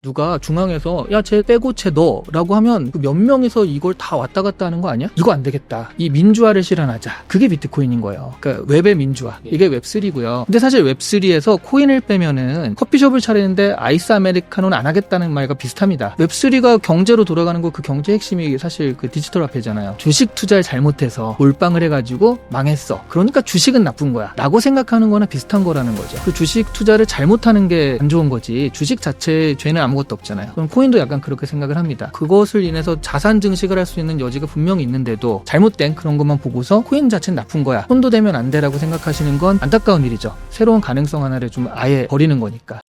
누가 중앙에서 야 쟤 빼고 쟤 넣어라고 하면 그 몇 명이서 이걸 다 왔다 갔다 하는 거 아니야? 이거 안 되겠다. 이 민주화를 실현하자. 그게 비트코인인 거예요. 그러니까 웹의 민주화. 이게 웹3고요. 근데 사실 웹3에서 코인을 빼면은 커피숍을 차리는데 아이스 아메리카노는 안 하겠다는 말과 비슷합니다. 웹3가 경제로 돌아가는 거 그 경제 핵심이 사실 그 디지털 화폐잖아요. 주식 투자를 잘못해서 몰빵을 해가지고 망했어. 그러니까 주식은 나쁜 거야. 라고 생각하는 거나 비슷한 거라는 거죠. 그 주식 투자를 잘못하는 게 안 좋은 거지. 주식 자체에 죄는 아무것도 없잖아요. 그럼 코인도 약간 그렇게 생각을 합니다. 그것을 인해서 자산 증식을 할 수 있는 여지가 분명히 있는데도 잘못된 그런 것만 보고서 코인 자체는 나쁜 거야. 손도 대면 안 돼라고 생각하시는 건 안타까운 일이죠. 새로운 가능성 하나를 좀 아예 버리는 거니까.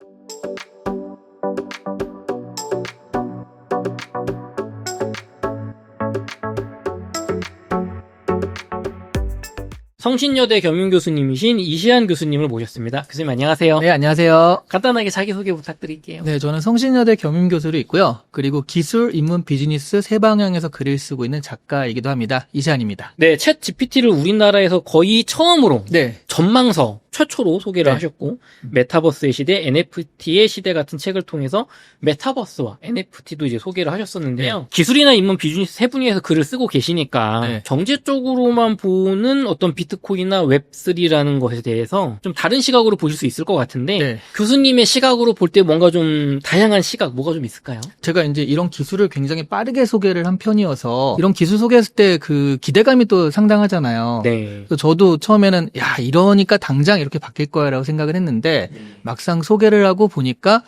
성신여대 겸임교수님이신 이시안 교수님을 모셨습니다. 교수님 안녕하세요. 네, 안녕하세요. 간단하게 자기소개 부탁드릴게요. 네, 저는 성신여대 겸임교수로 있고요. 그리고 기술, 인문, 비즈니스 세 방향에서 글을 쓰고 있는 작가이기도 합니다. 이시안입니다. 네, 챗 GPT를 우리나라에서 거의 처음으로 네. 전망서 최초로 소개를 네. 하셨고 메타버스의 시대, NFT의 시대 같은 책을 통해서 메타버스와 NFT도 이제 소개를 하셨었는데요. 네. 기술이나 인문, 비즈니스 세 분야에서 글을 쓰고 계시니까 네. 경제 쪽으로만 보는 어떤 비트코인이나 웹3라는 것에 대해서 좀 다른 시각으로 보실 수 있을 것 같은데 네. 교수님의 시각으로 볼 때 뭔가 좀 다양한 시각 뭐가 좀 있을까요? 제가 이제 이런 기술을 굉장히 빠르게 소개를 한 편이어서 이런 기술 소개했을 때 그 기대감이 또 상당하잖아요. 네. 그래서 저도 처음에는 야 이러니까 당장 이렇게 바뀔 거야라고 생각을 했는데 막상 소개를 하고 보니까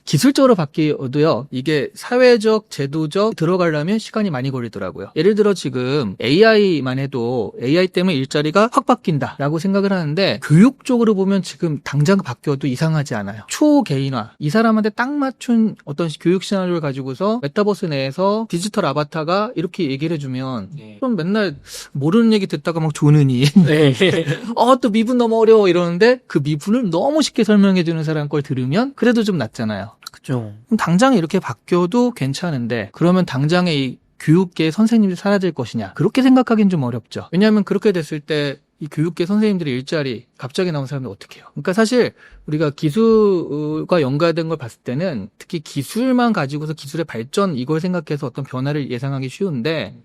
기술적으로 바뀌어도요 이게 사회적 제도적 들어가려면 시간이 많이 걸리더라고요. 예를 들어 지금 AI만 해도 AI 때문에 일자리가 확 바뀐다라고 생각을 하는데 교육 쪽으로 보면 지금 당장 바뀌어도 이상하지 않아요. 초개인화 이 사람한테 딱 맞춘 어떤 교육 시나리오를 가지고서 메타버스 내에서 디지털 아바타가 이렇게 얘기를 해주면 좀 맨날 모르는 얘기 듣다가 막 조느니 네. 또 미분 너무 어려워 이러는데 그 미분을 너무 쉽게 설명해주는 사람 걸 들으면 그래도 좀 낫잖아요. 그죠. 그럼 당장 이렇게 바뀌어도 괜찮은데 그러면 당장에 이 교육계 선생님들이 사라질 것이냐 그렇게 생각하기는 좀 어렵죠. 왜냐하면 그렇게 됐을 때 이 교육계 선생님들의 일자리 갑자기 나온 사람들 어떻게 해요? 그러니까 사실 우리가 기술과 연관된 걸 봤을 때는 특히 기술만 가지고서 기술의 발전 이걸 생각해서 어떤 변화를 예상하기 쉬운데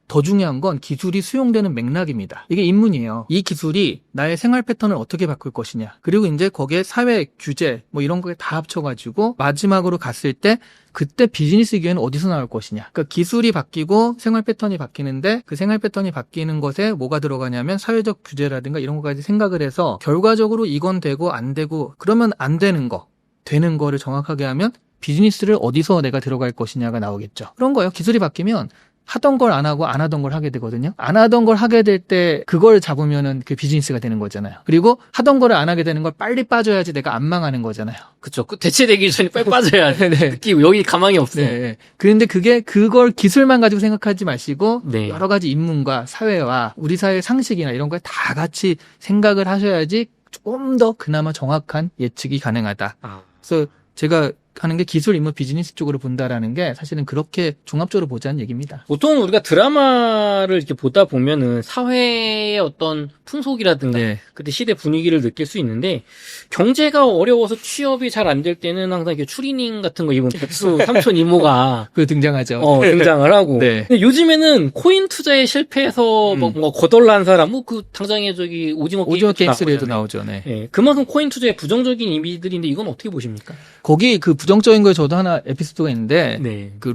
더 중요한 건 기술이 수용되는 맥락입니다. 이게 인문이에요. 이 기술이 나의 생활 패턴을 어떻게 바꿀 것이냐. 그리고 이제 거기에 사회 규제 뭐 이런 거에 다 합쳐가지고 마지막으로 갔을 때 그때 비즈니스 기회는 어디서 나올 것이냐. 그러니까 기술이 바뀌고 생활 패턴이 바뀌는데 그 생활 패턴이 바뀌는 것에 뭐가 들어가냐면 사회적 규제라든가 이런 것까지 생각을 해서 결과적으로 이건 되고 안 되고 그러면 안 되는 거, 되는 거를 정확하게 하면 비즈니스를 어디서 내가 들어갈 것이냐가 나오겠죠. 그런 거예요. 기술이 바뀌면 하던 걸 안 하고 안 하던 걸 하게 되거든요. 안 하던 걸 하게 될 때 그걸 잡으면은 그 비즈니스가 되는 거잖아요. 그리고 하던 거를 안 하게 되는 걸 빨리 빠져야지 내가 안 망하는 거잖아요. 그쵸. 대체되기 전에 빨리 빠져야 돼. 네. 특히 여기 가망이 없어. 네. 그런데 그걸 기술만 가지고 생각하지 마시고 네. 여러 가지 인문과 사회와 우리 사회의 상식이나 이런 걸 다 같이 생각을 하셔야지 좀 더 그나마 정확한 예측이 가능하다. 그래서 제가 하는 게 기술, 인문, 비즈니스 쪽으로 본다라는 게 사실은 그렇게 종합적으로 보자는 얘기입니다. 보통 우리가 드라마를 이렇게 보다 보면은 사회의 어떤 풍속이라든가 네. 그때 시대 분위기를 느낄 수 있는데 경제가 어려워서 취업이 잘 안 될 때는 항상 이렇게 추리닝 같은 거 입은 백수 삼촌 이모가 그 등장하죠. 등장을 하고. 네. 근데 요즘에는 코인 투자에 실패해서 뭔가 거덜난 사람, 그 당장에 저기 오징어 게임스에도 나오죠. 네. 네. 그만큼 코인 투자에 부정적인 이미지들인데 이건 어떻게 보십니까? 거기 그 부정적인 거에 저도 하나 에피소드가 있는데 네. 그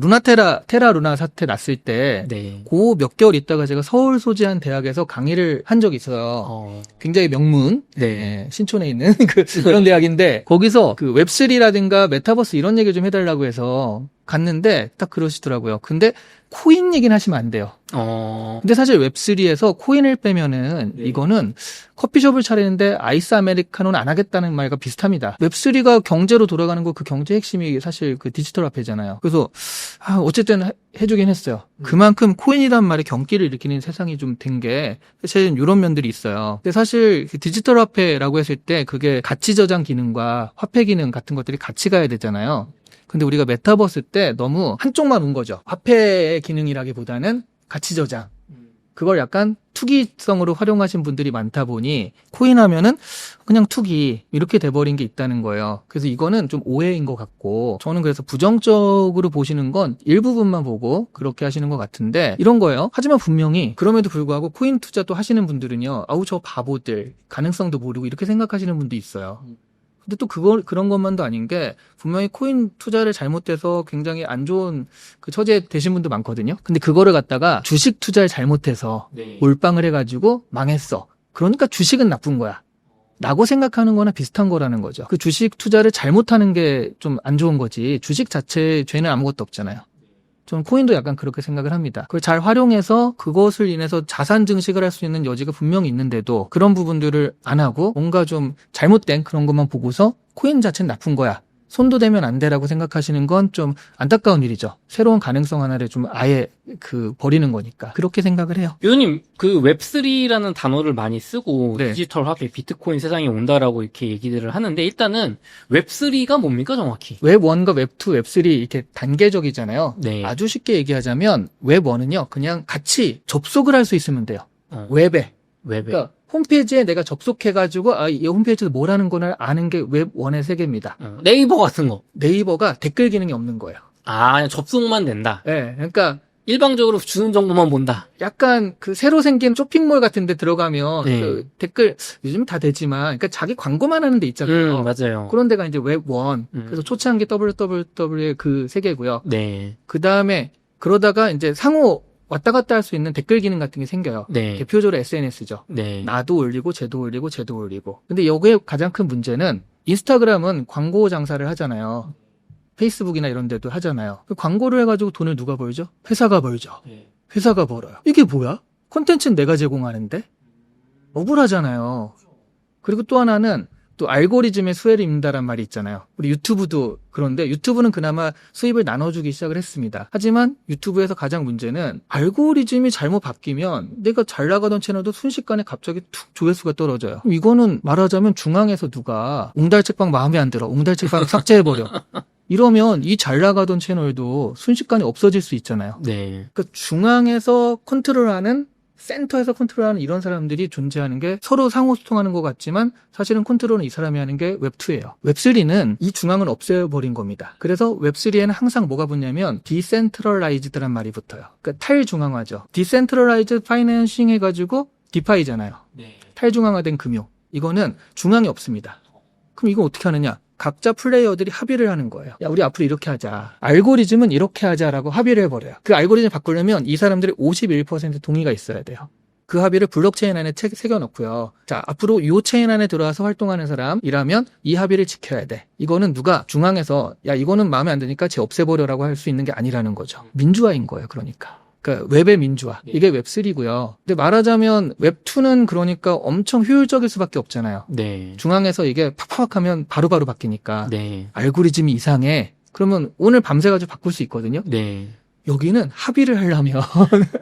테라 루나 사태 났을 때 네. 그 몇 개월 있다가 제가 서울 소재한 대학에서 강의를 한 적이 있어요. 굉장히 명문 네. 신촌에 있는 그런 대학인데 거기서 그 웹3라든가 메타버스 이런 얘기 좀 해달라고 해서 갔는데 딱 그러시더라고요. 근데 코인 얘기는 하시면 안 돼요. 근데 사실 웹3에서 코인을 빼면은 이거는 커피숍을 차리는데 아이스 아메리카노는 안 하겠다는 말과 비슷합니다. 웹3가 경제로 돌아가는 거 그 경제 핵심이 사실 그 디지털 화폐잖아요. 그래서 어쨌든 해주긴 했어요. 그만큼 코인이란 말에 경기를 일으키는 세상이 좀 된 게 사실은 이런 면들이 있어요. 근데 사실 디지털 화폐라고 했을 때 그게 가치 저장 기능과 화폐 기능 같은 것들이 같이 가야 되잖아요. 근데 우리가 메타버스 때 너무 한쪽만 온 거죠. 화폐의 기능이라기보다는 가치 저장. 그걸 약간 투기성으로 활용하신 분들이 많다 보니 코인 하면은 그냥 투기 이렇게 돼버린 게 있다는 거예요. 그래서 이거는 좀 오해인 것 같고 저는 그래서 부정적으로 보시는 건 일부분만 보고 그렇게 하시는 것 같은데 이런 거예요. 하지만 분명히 그럼에도 불구하고 코인 투자 또 하시는 분들은요. 아우 저 바보들 가능성도 모르고 이렇게 생각하시는 분도 있어요. 근데 또 그런 것만도 아닌 게 분명히 코인 투자를 잘못해서 굉장히 안 좋은 그 처지에 되신 분도 많거든요. 근데 그거를 갖다가 주식 투자를 잘못해서 네. 몰빵을 해가지고 망했어. 그러니까 주식은 나쁜 거야. 라고 생각하는 거나 비슷한 거라는 거죠. 그 주식 투자를 잘못하는 게 좀 안 좋은 거지. 주식 자체에 죄는 아무것도 없잖아요. 저는 코인도 약간 그렇게 생각을 합니다. 그걸 잘 활용해서 그것을 인해서 자산 증식을 할 수 있는 여지가 분명히 있는데도 그런 부분들을 안 하고 뭔가 좀 잘못된 그런 것만 보고서 코인 자체는 나쁜 거야. 손도 대면 안 돼라고 생각하시는 건 좀 안타까운 일이죠. 새로운 가능성 하나를 좀 아예 버리는 거니까. 그렇게 생각을 해요. 교수님, 그 웹3라는 단어를 많이 쓰고 네. 디지털 화폐, 비트코인 세상이 온다라고 이렇게 얘기들을 하는데 일단은 웹3가 뭡니까 정확히? 웹1과 웹2, 웹3 이렇게 단계적이잖아요. 네. 아주 쉽게 얘기하자면 웹1은요. 그냥 같이 접속을 할 수 있으면 돼요. 웹에. 웹에. 그러니까 홈페이지에 내가 접속해가지고 이 홈페이지에서 뭘 하는 거를 아는 게 웹1의 세계입니다. 네이버 같은 거. 네이버가 댓글 기능이 없는 거예요. 아, 그냥 접속만 된다. 네, 그러니까 일방적으로 주는 정보만 본다. 약간 그 새로 생긴 쇼핑몰 같은 데 들어가면 네. 그 댓글 요즘 다 되지만 그러니까 자기 광고만 하는 데 있잖아요. 맞아요. 그런 데가 이제 웹1. 그래서 초창기 www의 그 세계고요. 네. 그 다음에 그러다가 이제 상호 왔다 갔다 할 수 있는 댓글 기능 같은 게 생겨요. 네. 대표적으로 SNS죠. 네. 나도 올리고 쟤도 올리고 쟤도 올리고. 근데 여기에 가장 큰 문제는 인스타그램은 광고 장사를 하잖아요. 페이스북이나 이런 데도 하잖아요. 그 광고를 해가지고 돈을 누가 벌죠? 회사가 벌죠. 회사가 벌어요. 이게 뭐야? 콘텐츠는 내가 제공하는데? 억울하잖아요. 그리고 또 하나는 또 알고리즘의 수혜를 입는다란 말이 있잖아요. 우리 유튜브도 그런데 유튜브는 그나마 수입을 나눠주기 시작을 했습니다. 하지만 유튜브에서 가장 문제는 알고리즘이 잘못 바뀌면 내가 잘 나가던 채널도 순식간에 갑자기 툭 조회수가 떨어져요. 그럼 이거는 말하자면 중앙에서 누가 옹달책방 마음에 안 들어. 옹달책방 삭제해버려. 이러면 이 잘 나가던 채널도 순식간에 없어질 수 있잖아요. 네. 그러니까 중앙에서 컨트롤하는 센터에서 컨트롤하는 이런 사람들이 존재하는 게 서로 상호 소통하는 것 같지만 사실은 컨트롤은 이 사람이 하는 게 웹2예요. 웹3는 이 중앙을 없애버린 겁니다. 그래서 웹3에는 항상 뭐가 붙냐면 디센트럴라이즈드란 말이 붙어요. 그러니까 탈중앙화죠. 디센트럴라이즈 파이낸싱 해가지고 디파이잖아요. 네. 탈중앙화된 금융. 이거는 중앙이 없습니다. 그럼 이거 어떻게 하느냐? 각자 플레이어들이 합의를 하는 거예요. 야, 우리 앞으로 이렇게 하자. 알고리즘은 이렇게 하자라고 합의를 해버려요. 그 알고리즘 바꾸려면 이 사람들이 51% 동의가 있어야 돼요. 그 합의를 블록체인 안에 새겨놓고요. 자, 앞으로 이 체인 안에 들어와서 활동하는 사람이라면 이 합의를 지켜야 돼. 이거는 누가 중앙에서 야, 이거는 마음에 안 드니까 쟤 없애버려라고 할 수 있는 게 아니라는 거죠. 민주화인 거예요, 그러니까. 그러니까 웹의 민주화. 이게 웹3고요. 근데 말하자면 웹2는 그러니까 엄청 효율적일 수밖에 없잖아요. 네. 중앙에서 이게 팍팍 하면 바로바로 바뀌니까. 네. 알고리즘이 이상해. 그러면 오늘 밤새가지고 바꿀 수 있거든요. 네. 여기는 합의를 하려면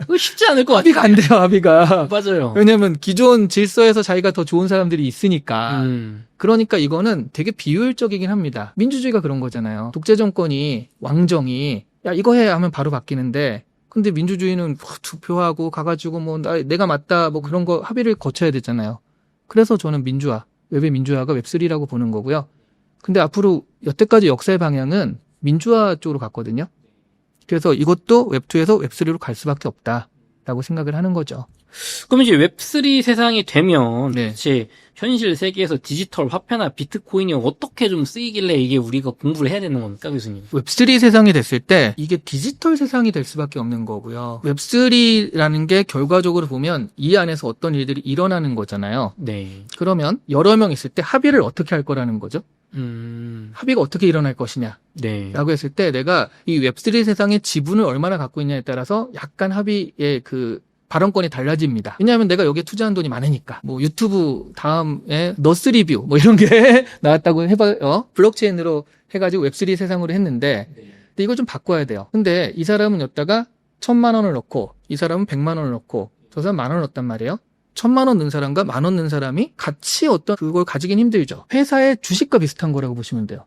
그거 쉽지 않을 것 같아요. 합의가 안 돼요, 합의가. 맞아요. 왜냐면 기존 질서에서 자기가 더 좋은 사람들이 있으니까. 음. 그러니까 이거는 되게 비효율적이긴 합니다. 민주주의가 그런 거잖아요. 독재 정권이 왕정이 야 이거 해 하면 바로 바뀌는데 근데 민주주의는 투표하고 가가지고 뭐 내가 맞다 뭐 그런 거 합의를 거쳐야 되잖아요. 그래서 저는 민주화, 웹의 민주화가 웹3라고 보는 거고요. 근데 앞으로 여태까지 역사의 방향은 민주화 쪽으로 갔거든요. 그래서 이것도 웹2에서 웹3로 갈 수밖에 없다라고 생각을 하는 거죠. 그럼 이제 웹3 세상이 되면 네. 대체 현실 세계에서 디지털 화폐나 비트코인이 어떻게 좀 쓰이길래 이게 우리가 공부를 해야 되는 겁니까, 교수님? 웹3 세상이 됐을 때 이게 디지털 세상이 될 수밖에 없는 거고요. 웹3라는 게 결과적으로 보면 이 안에서 어떤 일들이 일어나는 거잖아요. 네. 그러면 여러 명 있을 때 합의를 어떻게 할 거라는 거죠? 합의가 어떻게 일어날 것이냐 네. 라고 했을 때 내가 이 웹3 세상의 지분을 얼마나 갖고 있냐에 따라서 약간 합의의 그 발언권이 달라집니다. 왜냐하면 내가 여기에 투자한 돈이 많으니까. 뭐 유튜브 다음에 너스 리뷰 뭐 이런 게 나왔다고 해봐요. 블록체인으로 해가지고 웹3 세상으로 했는데 근데 이걸 좀 바꿔야 돼요. 근데 이 사람은 여기다가 1,000만 원을 넣고 이 사람은 100만 원을 넣고 저 사람 10,000원 넣었단 말이에요. 1,000만 원 넣은 사람과 10,000원 넣은 사람이 같이 어떤 그걸 가지긴 힘들죠. 회사의 주식과 비슷한 거라고 보시면 돼요.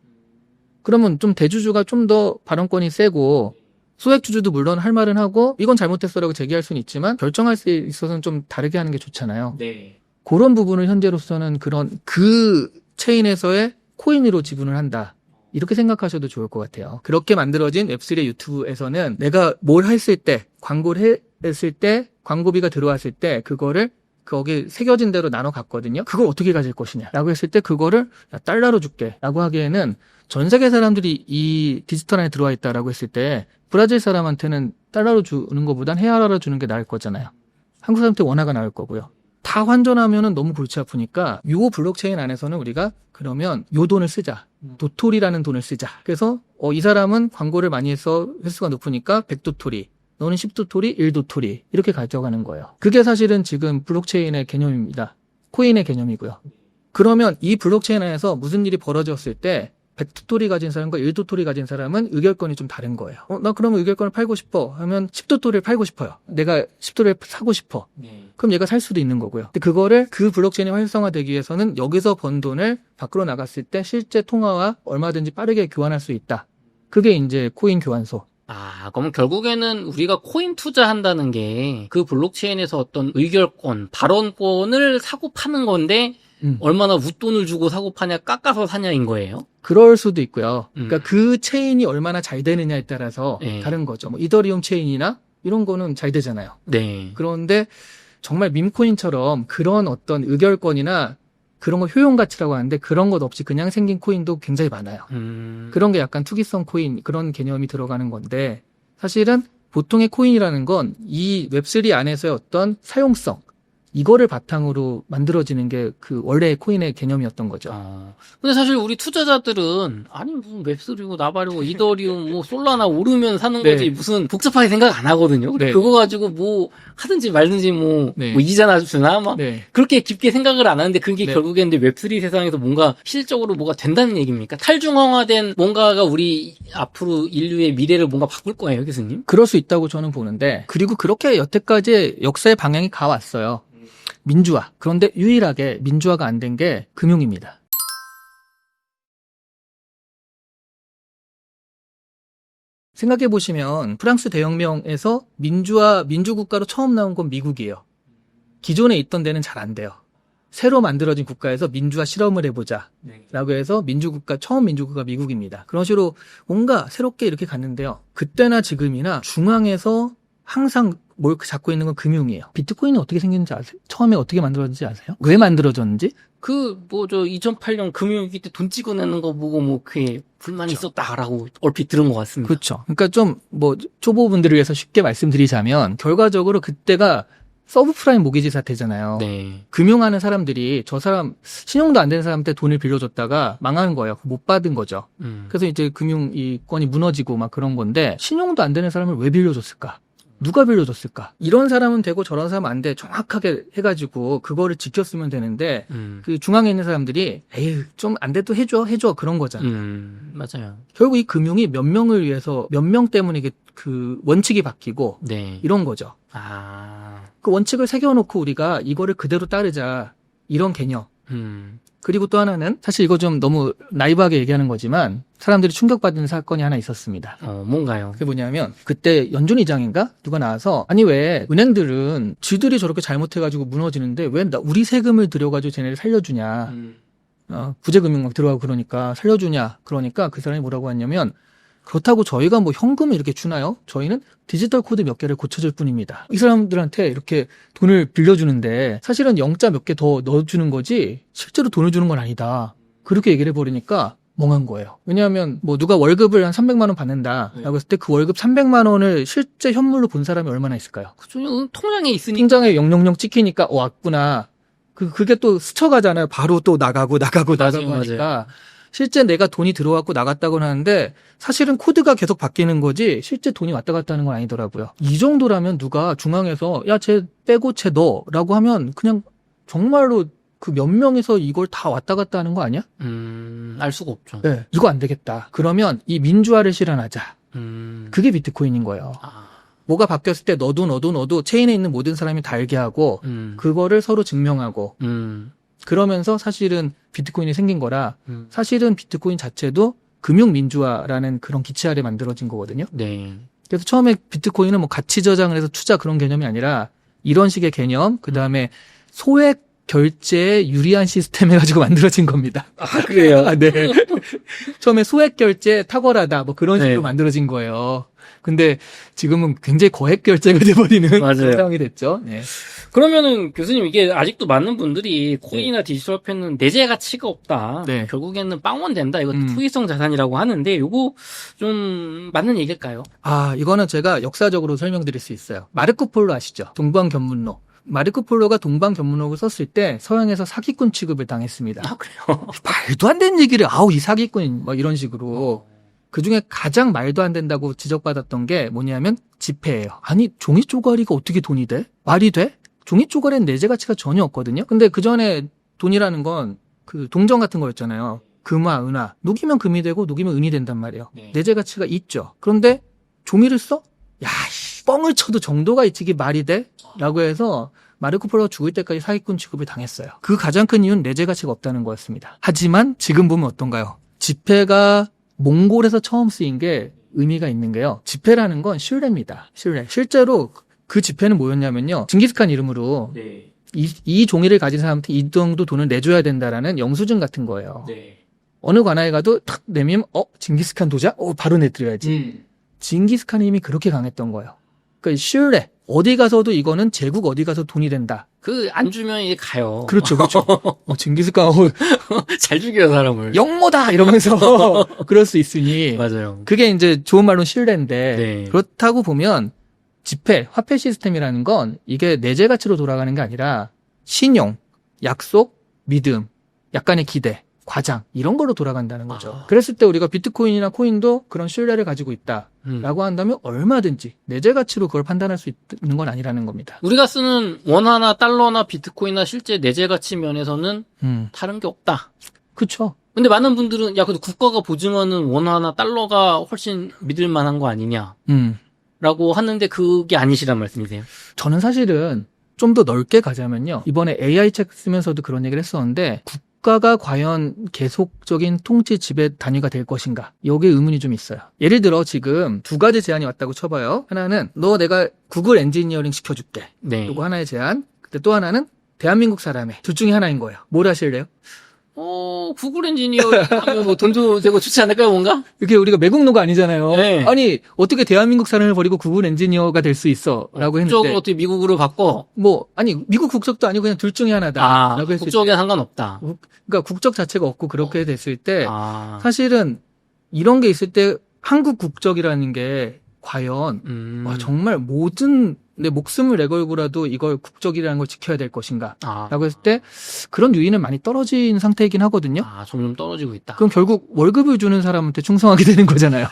그러면 좀 대주주가 좀 더 발언권이 세고 소액주주도 물론 할 말은 하고 이건 잘못했어라고 제기할 수는 있지만 결정할 수 있어서는 좀 다르게 하는 게 좋잖아요. 네. 그런 부분을 현재로서는 그런 그 체인에서의 코인으로 지분을 한다. 이렇게 생각하셔도 좋을 것 같아요. 그렇게 만들어진 웹3의 유튜브에서는 내가 뭘 했을 때, 광고를 했을 때, 광고비가 들어왔을 때 그거를 거기 새겨진 대로 나눠 갔거든요. 그걸 어떻게 가질 것이냐 라고 했을 때 그거를 야, 달러로 줄게 라고 하기에는 전 세계 사람들이 이 디지털 안에 들어와 있다라고 했을 때 브라질 사람한테는 달러로 주는 것보단 헤아라로 주는 게 나을 거잖아요. 한국 사람한테 원화가 나을 거고요. 다 환전하면은 너무 골치 아프니까 요 블록체인 안에서는 우리가 그러면 요 돈을 쓰자. 도토리라는 돈을 쓰자. 그래서 이 사람은 광고를 많이 해서 횟수가 높으니까 100도토리. 너는 10도토리, 1도토리 이렇게 가져가는 거예요. 그게 사실은 지금 블록체인의 개념입니다. 코인의 개념이고요. 그러면 이 블록체인 안에서 무슨 일이 벌어졌을 때 100도토리 가진 사람과 1도토리 가진 사람은 의결권이 좀 다른 거예요. 나 그러면 의결권을 팔고 싶어 하면 10도토리를 팔고 싶어요. 내가 10도토리를 사고 싶어. 네. 그럼 얘가 살 수도 있는 거고요. 근데 그거를 그 블록체인이 활성화되기 위해서는 여기서 번 돈을 밖으로 나갔을 때 실제 통화와 얼마든지 빠르게 교환할 수 있다. 그게 이제 코인 교환소. 그럼 결국에는 우리가 코인 투자한다는 게 그 블록체인에서 어떤 의결권, 발언권을 사고 파는 건데 얼마나 웃돈을 주고 사고 파냐, 깎아서 사냐인 거예요? 그럴 수도 있고요. 그러니까 그 체인이 얼마나 잘 되느냐에 따라서 네. 다른 거죠. 뭐 이더리움 체인이나 이런 거는 잘 되잖아요. 네. 그런데 정말 밈코인처럼 그런 어떤 의결권이나 그런 거 효용 가치라고 하는데 그런 것 없이 그냥 생긴 코인도 굉장히 많아요. 그런 게 약간 투기성 코인 그런 개념이 들어가는 건데 사실은 보통의 코인이라는 건 이 웹3 안에서의 어떤 사용성 이거를 바탕으로 만들어지는 게 그 원래의 코인의 개념이었던 거죠. 근데 사실 우리 투자자들은 아니 무슨 웹3고 나발이고 이더리움 뭐 솔라나 오르면 사는 네. 거지 무슨 복잡하게 생각 안 하거든요. 네. 그거 가지고 뭐 하든지 말든지 뭐, 네. 뭐 이자나 주나 막 네. 그렇게 깊게 생각을 안 하는데 그게 네. 결국엔 웹3 세상에서 뭔가 실질적으로 뭐가 된다는 얘기입니까? 탈중앙화된 뭔가가 우리 앞으로 인류의 미래를 뭔가 바꿀 거예요, 교수님? 그럴 수 있다고 저는 보는데 그리고 그렇게 여태까지 역사의 방향이 가왔어요. 민주화. 그런데 유일하게 민주화가 안 된 게 금융입니다. 생각해 보시면 프랑스 대혁명에서 민주국가로 처음 나온 건 미국이에요. 기존에 있던 데는 잘 안 돼요. 새로 만들어진 국가에서 민주화 실험을 해보자 라고 해서 처음 민주국가 미국입니다. 그런 식으로 뭔가 새롭게 이렇게 갔는데요. 그때나 지금이나 중앙에서 항상 뭘 잡고 있는 건 금융이에요. 비트코인은 어떻게 생겼는지 아세요? 처음에 어떻게 만들어졌는지 아세요? 왜 만들어졌는지? 2008년 금융위기 때 돈 찍어내는 거 보고 그게 불만이 있었다라고 얼핏 들은 것 같습니다. 그렇죠. 그러니까 좀 초보분들을 위해서 쉽게 말씀드리자면 결과적으로 그때가 서브프라임 모기지 사태잖아요. 네. 금융하는 사람들이 저 사람 신용도 안 되는 사람한테 돈을 빌려줬다가 망한 거예요. 못 받은 거죠. 그래서 이제 금융이권이 무너지고 막 그런 건데 신용도 안 되는 사람을 왜 빌려줬을까? 누가 빌려줬을까? 이런 사람은 되고 저런 사람은 안 돼. 정확하게 해가지고 그거를 지켰으면 되는데 그 중앙에 있는 사람들이 에휴 좀 안 돼도 해줘 그런 거잖아요. 맞아요. 결국 이 금융이 몇 명을 위해서 몇 명 때문에 이게 그 원칙이 바뀌고 네. 이런 거죠. 그 원칙을 새겨놓고 우리가 이거를 그대로 따르자 이런 개념. 그리고 또 하나는 사실 이거 좀 너무 나이브하게 얘기하는 거지만 사람들이 충격받은 사건이 하나 있었습니다. 뭔가요? 그게 뭐냐면 그때 연준 의장인가 누가 나와서 아니 왜 은행들은 쥐들이 저렇게 잘못해가지고 무너지는데 왜 우리 세금을 들여가지고 쟤네를 살려주냐. 부재금융 막 들어가고 그러니까 살려주냐. 그러니까 그 사람이 뭐라고 했냐면 그렇다고 저희가 뭐 현금을 이렇게 주나요? 저희는 디지털 코드 몇 개를 고쳐줄 뿐입니다. 이 사람들한테 이렇게 돈을 빌려주는데 사실은 영자 몇 개 더 넣어주는 거지 실제로 돈을 주는 건 아니다. 그렇게 얘기를 해버리니까 멍한 거예요. 왜냐하면 누가 월급을 한 300만 원 받는다라고 했을 때 그 월급 300만 원을 실제 현물로 본 사람이 얼마나 있을까요? 그죠. 통장에 있으니까. 통장에 000 찍히니까 왔구나. 그게 또 스쳐가잖아요. 바로 또 나가고 하니까. 맞아요. 실제 내가 돈이 들어왔고 나갔다고는 하는데 사실은 코드가 계속 바뀌는 거지 실제 돈이 왔다 갔다 하는 건 아니더라고요. 이 정도라면 누가 중앙에서 야, 쟤 빼고 쟤 넣어라고 하면 그냥 정말로 그 몇 명에서 이걸 다 왔다 갔다 하는 거 아니야? 알 수가 없죠. 네, 이거 안 되겠다. 그러면 이 민주화를 실현하자. 그게 비트코인인 거예요. 뭐가 바뀌었을 때 너도 체인에 있는 모든 사람이 다 알게 하고 그거를 서로 증명하고 그러면서 사실은 비트코인이 생긴 거라 사실은 비트코인 자체도 금융민주화라는 그런 기치 아래 만들어진 거거든요. 네. 그래서 처음에 비트코인은 뭐 가치 저장을 해서 투자 그런 개념이 아니라 이런 식의 개념, 그 다음에 소액 결제에 유리한 시스템 해가지고 만들어진 겁니다. 아, 그래요? 네. 처음에 소액 결제 탁월하다 뭐 그런 식으로 네. 만들어진 거예요. 근데 지금은 굉장히 거액 결제가 돼버리는 맞아요. 그런 상황이 됐죠. 네. 그러면은 교수님 이게 아직도 많은 분들이 코인이나 디지털 화폐는 내재 가치가 없다. 네. 결국에는 빵원 된다. 이거 투기성 자산이라고 하는데 요거 좀 맞는 얘기일까요? 아, 이거는 제가 역사적으로 설명드릴 수 있어요. 마르코 폴로 아시죠? 동방견문록. 마르코 폴로가 동방견문록을 썼을 때 서양에서 사기꾼 취급을 당했습니다. 아, 그래요? 말도 안 되는 얘기를 아우 이 사기꾼 뭐 이런 식으로. 그중에 가장 말도 안 된다고 지적받았던 게 뭐냐면 지폐예요. 아니 종이 쪼가리가 어떻게 돈이 돼? 말이 돼? 종이 쪼가리는 내재 가치가 전혀 없거든요. 근데 그 전에 돈이라는 건 그 동전 같은 거였잖아요. 금화, 은화. 녹이면 금이 되고 녹이면 은이 된단 말이에요. 네. 내재 가치가 있죠. 그런데 종이를 써? 야, 뻥을 쳐도 정도가 있지 이게 말이 돼? 라고 해서 마르코 폴로가 죽을 때까지 사기꾼 취급을 당했어요. 그 가장 큰 이유는 내재 가치가 없다는 거였습니다. 하지만 지금 보면 어떤가요? 지폐가 몽골에서 처음 쓰인 게 의미가 있는 게요. 지폐라는 건 신뢰입니다. 신뢰. 실제로 그 지폐는 뭐였냐면요. 징기스칸 이름으로 네. 이 종이를 가진 사람한테 이 정도 돈을 내줘야 된다라는 영수증 같은 거예요. 네. 어느 관아에 가도 탁 내밀면 징기스칸 도자? 바로 내드려야지. 징기스칸 힘이 그렇게 강했던 거예요. 그러니까 신뢰. 어디 가서도 이거는 제국 어디 가서 돈이 된다. 그 안 주면 이제 가요. 그렇죠. 그렇죠. 징기스칸 잘 죽여요 사람을. 영모다 이러면서 그럴 수 있으니 맞아요. 그게 이제 좋은 말로 신뢰인데 네. 그렇다고 보면 지폐, 화폐 시스템이라는 건 이게 내재 가치로 돌아가는 게 아니라 신용, 약속, 믿음, 약간의 기대, 과장 이런 걸로 돌아간다는 거죠. 그랬을 때 우리가 비트코인이나 코인도 그런 신뢰를 가지고 있다라고 한다면 얼마든지 내재 가치로 그걸 판단할 수 있는 건 아니라는 겁니다. 우리가 쓰는 원화나 달러나 비트코인이나 실제 내재 가치 면에서는 다른 게 없다. 그렇죠. 근데 많은 분들은 야, 그래도 국가가 보증하는 원화나 달러가 훨씬 믿을 만한 거 아니냐? 라고 하는데 그게 아니시란 말씀이세요? 저는 사실은 좀 더 넓게 가자면요. 이번에 AI 책 쓰면서도 그런 얘기를 했었는데 국가가 과연 계속적인 통치 지배 단위가 될 것인가? 여기에 의문이 좀 있어요. 예를 들어 지금 두 가지 제안이 왔다고 쳐봐요. 하나는 너 내가 구글 엔지니어링 시켜줄게. 네. 요거 하나의 제안. 근데 또 하나는 대한민국 사람의 둘 중에 하나인 거예요. 뭘 하실래요? 구글 엔지니어 하면 뭐 돈도 되고 좋지 않을까요, 뭔가? 이게 우리가 매국노가 아니잖아요. 네. 아니 어떻게 대한민국 사람을 버리고 구글 엔지니어가 될 수 있어?라고 했는데 국적을 어떻게 미국으로 바꿔? 아니 미국 국적도 아니고 그냥 둘 중에 하나다라고 했을 국적에 상관없다. 그러니까 국적 자체가 없고 그렇게 됐을 때 아. 사실은 이런 게 있을 때 한국 국적이라는 게 과연 와, 정말 모든 내 목숨을 내걸고라도 이걸 국적이라는 걸 지켜야 될 것인가 라고 했을 때 그런 유인은 많이 떨어진 상태이긴 하거든요. 점점 떨어지고 있다. 그럼 결국 월급을 주는 사람한테 충성하게 되는 거잖아요.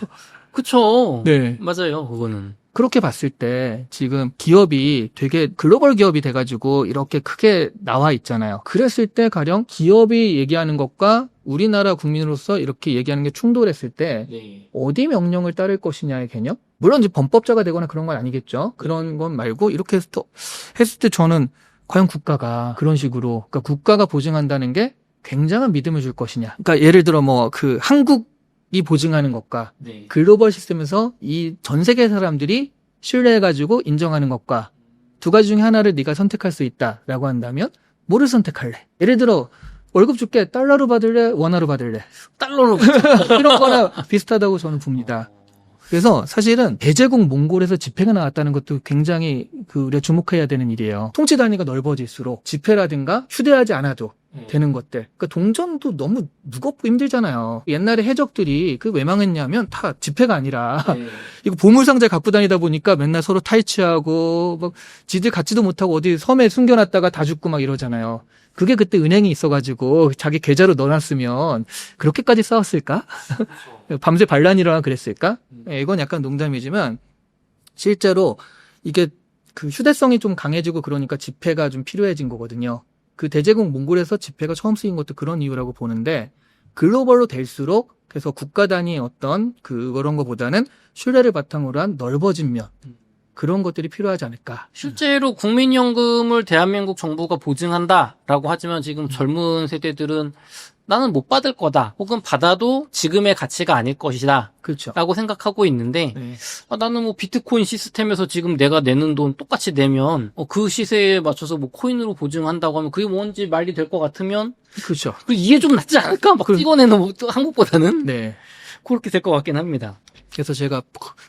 그쵸. 네. 맞아요, 그거는. 그렇게 봤을 때 지금 기업이 되게 글로벌 기업이 돼가지고 이렇게 크게 나와 있잖아요. 그랬을 때 가령 기업이 얘기하는 것과 우리나라 국민으로서 이렇게 얘기하는 게 충돌했을 때 네. 어디 명령을 따를 것이냐의 개념? 물론 이제 범법자가 되거나 그런 건 아니겠죠. 그런 건 말고 이렇게 했을 때 저는 과연 국가가 그런 식으로 그러니까 국가가 보증한다는 게 굉장한 믿음을 줄 것이냐. 그러니까 예를 들어 그 한국이 보증하는 것과 네. 글로벌 시스템에서 이 전 세계 사람들이 신뢰해가지고 인정하는 것과 두 가지 중에 하나를 네가 선택할 수 있다라고 한다면 뭐를 선택할래? 예를 들어 월급 줄게 달러로 받을래? 원화로 받을래? 달러로 이런 거나 비슷하다고 저는 봅니다. 그래서 사실은 대제국 몽골에서 지폐가 나왔다는 것도 굉장히 우리가 주목해야 되는 일이에요. 통치 단위가 넓어질수록 지폐라든가 휴대하지 않아도 되는 것들. 그러니까 동전도 너무 무겁고 힘들잖아요. 옛날에 해적들이 왜 망했냐면 다 지폐가 아니라 이거 보물상자에 갖고 다니다 보니까 맨날 서로 탈취하고 막 지들 갖지도 못하고 어디 섬에 숨겨놨다가 다 죽고 막 이러잖아요. 그게 그때 은행이 있어가지고 자기 계좌로 넣어놨으면 그렇게까지 싸웠을까? 밤새 반란이 일어나 그랬을까? 이건 약간 농담이지만 실제로 이게 휴대성이 좀 강해지고 그러니까 지폐가 좀 필요해진 거거든요. 대제국 몽골에서 지폐가 처음 쓰인 것도 그런 이유라고 보는데 글로벌로 될수록 그래서 국가 단위의 어떤 그런 거보다는 신뢰를 바탕으로 한 넓어진 면 그런 것들이 필요하지 않을까. 실제로 국민연금을 대한민국 정부가 보증한다라고 하지만 지금 젊은 세대들은 나는 못 받을 거다. 혹은 받아도 지금의 가치가 아닐 것이다. 그렇죠. 라고 생각하고 있는데 네. 나는 뭐 비트코인 시스템에서 지금 내가 내는 돈 똑같이 내면 그 시세에 맞춰서 뭐 코인으로 보증한다고 하면 그게 뭔지 말이 될 것 같으면 그렇죠. 이게 좀 낫지 않을까? 막 찍어내는 뭐 또 한국보다는 네. 그렇게 될 것 같긴 합니다. 그래서 제가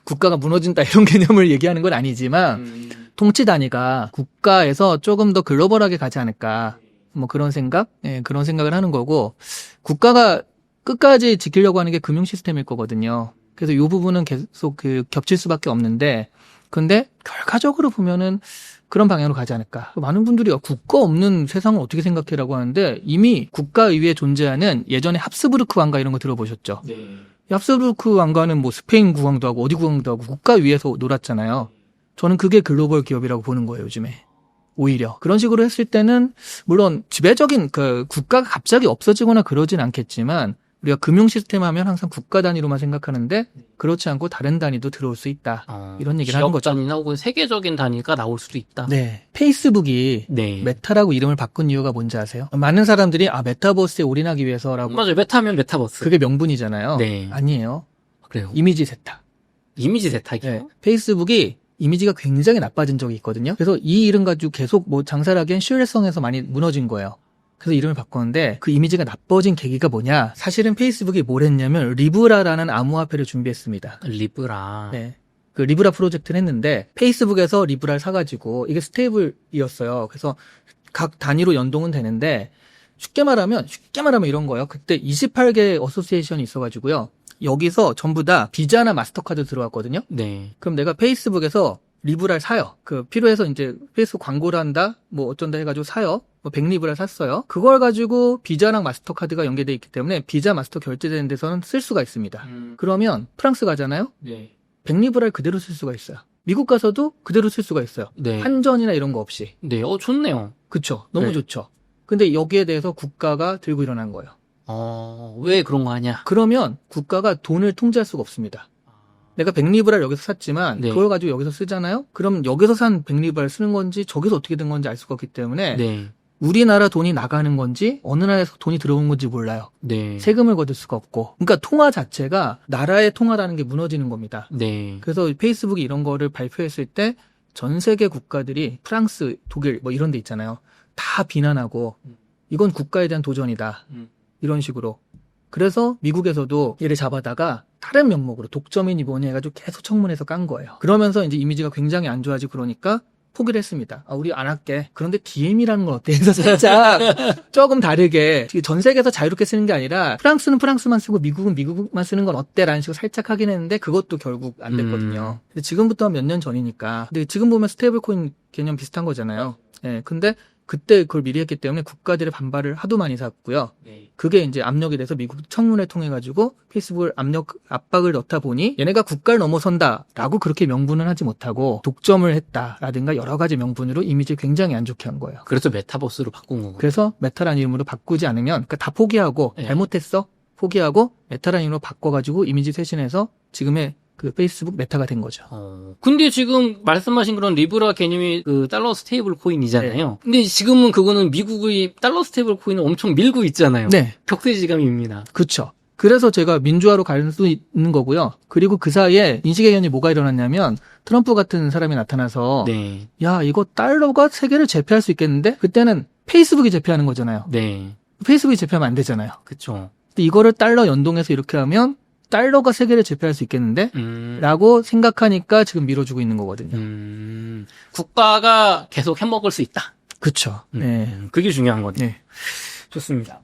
국가가 무너진다 이런 개념을 얘기하는 건 아니지만 통치 단위가 국가에서 조금 더 글로벌하게 가지 않을까. 뭐 그런 생각? 예, 그런 생각을 하는 거고 국가가 끝까지 지키려고 하는 게 금융 시스템일 거거든요. 그래서 이 부분은 계속 겹칠 수밖에 없는데 근데 결과적으로 보면은 그런 방향으로 가지 않을까. 많은 분들이 국가 없는 세상을 어떻게 생각해라고 하는데 이미 국가 이외에 존재하는 예전에 합스부르크 왕가 이런 거 들어보셨죠? 네. 이 합스부르크 왕가는 뭐 스페인 국왕도 하고 어디 국왕도 하고 국가 위에서 놀았잖아요. 저는 그게 글로벌 기업이라고 보는 거예요, 요즘에. 오히려 그런 식으로 했을 때는 물론 지배적인 그 국가가 갑자기 없어지거나 그러진 않겠지만 우리가 금융 시스템 하면 항상 국가 단위로만 생각하는데 그렇지 않고 다른 단위도 들어올 수 있다. 이런 얘기를 하는 거죠. 지역 단위나 혹은 세계적인 단위가 나올 수도 있다. 네. 페이스북이 네. 메타라고 이름을 바꾼 이유가 뭔지 아세요? 많은 사람들이 메타버스에 올인하기 위해서라고. 맞아요. 메타면 메타버스. 그게 명분이잖아요. 네. 아니에요. 그래요. 이미지 세탁. 이미지 세탁이요? 네. 페이스북이 이미지가 굉장히 나빠진 적이 있거든요. 그래서 이 이름 가지고 계속 뭐 장사를 하기엔 신뢰성에서 많이 무너진 거예요. 그래서 이름을 바꿨는데 그 이미지가 나빠진 계기가 뭐냐? 사실은 페이스북이 뭘 했냐면 리브라라는 암호화폐를 준비했습니다. 리브라. 네. 그 리브라 프로젝트를 했는데 페이스북에서 리브라를 사가지고 이게 스테이블이었어요. 그래서 각 단위로 연동은 되는데 쉽게 말하면 이런 거예요. 그때 28개 어소시에이션이 있어가지고요. 여기서 전부 다 비자나 마스터카드 들어왔거든요. 네. 그럼 내가 페이스북에서 리브라를 사요. 필요해서 이제 페이스북 광고를 한다? 뭐 어쩐다 해가지고 사요. 뭐 100리브라를 샀어요. 그걸 가지고 비자랑 마스터카드가 연계되어 있기 때문에 비자 마스터 결제되는 데서는 쓸 수가 있습니다. 그러면 프랑스 가잖아요? 네. 100리브라를 그대로 쓸 수가 있어요. 미국 가서도 그대로 쓸 수가 있어요. 네. 환전이나 이런 거 없이. 네. 좋네요. 그쵸. 너무 네. 좋죠. 근데 여기에 대해서 국가가 들고 일어난 거예요. 왜 그런 거 하냐? 그러면 국가가 돈을 통제할 수가 없습니다. 내가 100리브라를 여기서 샀지만 네. 그걸 가지고 여기서 쓰잖아요? 그럼 여기서 산 100리브라를 쓰는 건지 저기서 어떻게 된 건지 알 수가 없기 때문에 네. 우리나라 돈이 나가는 건지 어느 나라에서 돈이 들어오는 건지 몰라요. 네. 세금을 거둘 수가 없고. 그러니까 통화 자체가 나라의 통화라는 게 무너지는 겁니다. 네. 그래서 페이스북이 이런 거를 발표했을 때 전 세계 국가들이 프랑스, 독일 뭐 이런 데 있잖아요. 다 비난하고 이건 국가에 대한 도전이다. 이런 식으로. 그래서 미국에서도 얘를 잡아다가 다른 명목으로 독점이니 뭐니 해가지고 계속 청문회에서 깐 거예요. 그러면서 이제 이미지가 굉장히 안 좋아지고 그러니까 포기를 했습니다. 우리 안 할게. 그런데 DM이라는 건 어때? 해서 살짝 조금 다르게 전 세계에서 자유롭게 쓰는 게 아니라 프랑스는 프랑스만 쓰고 미국은 미국만 쓰는 건 어때? 라는 식으로 살짝 하긴 했는데 그것도 결국 안 됐거든요. 근데 지금부터 몇 년 전이니까. 근데 지금 보면 스테이블 코인 개념 비슷한 거잖아요. 예. 근데 그때 그걸 미리 했기 때문에 국가들의 반발을 하도 많이 샀고요. 네. 그게 이제 압력이 돼서 미국 청문회 통해 가지고 페이스북을 압박을 넣다 보니 얘네가 국가를 넘어선다라고 그렇게 명분은 하지 못하고 독점을 했다라든가 여러 가지 명분으로 이미지를 굉장히 안 좋게 한 거예요. 그래서 메타버스로 바꾼 거고. 그래서 메타라는 이름으로 바꾸지 않으면 그러니까 다 포기하고 네. 잘못했어 포기하고 메타라는 이름으로 바꿔가지고 이미지 쇄신해서 지금의 그 페이스북 메타가 된 거죠. 근데 지금 말씀하신 그런 리브라 개념이 그 달러 스테이블 코인이잖아요. 네. 근데 지금은 그거는 미국의 달러 스테이블 코인을 엄청 밀고 있잖아요. 네. 격세지감입니다. 그렇죠. 그래서 제가 민주화로 갈 수 있는 거고요. 그리고 그 사이에 인식개혁이 뭐가 일어났냐면 트럼프 같은 사람이 나타나서 네. 야 이거 달러가 세계를 제패할 수 있겠는데? 그때는 페이스북이 제패하는 거잖아요. 네. 페이스북이 제패하면 안 되잖아요. 그쵸. 근데 이거를 달러 연동해서 이렇게 하면 달러가 세계를 제패할 수 있겠는데? 라고 생각하니까 지금 밀어주고 있는 거거든요. 국가가 계속 해먹을 수 있다. 그쵸. 네. 그게 중요한 거죠. 네. 좋습니다.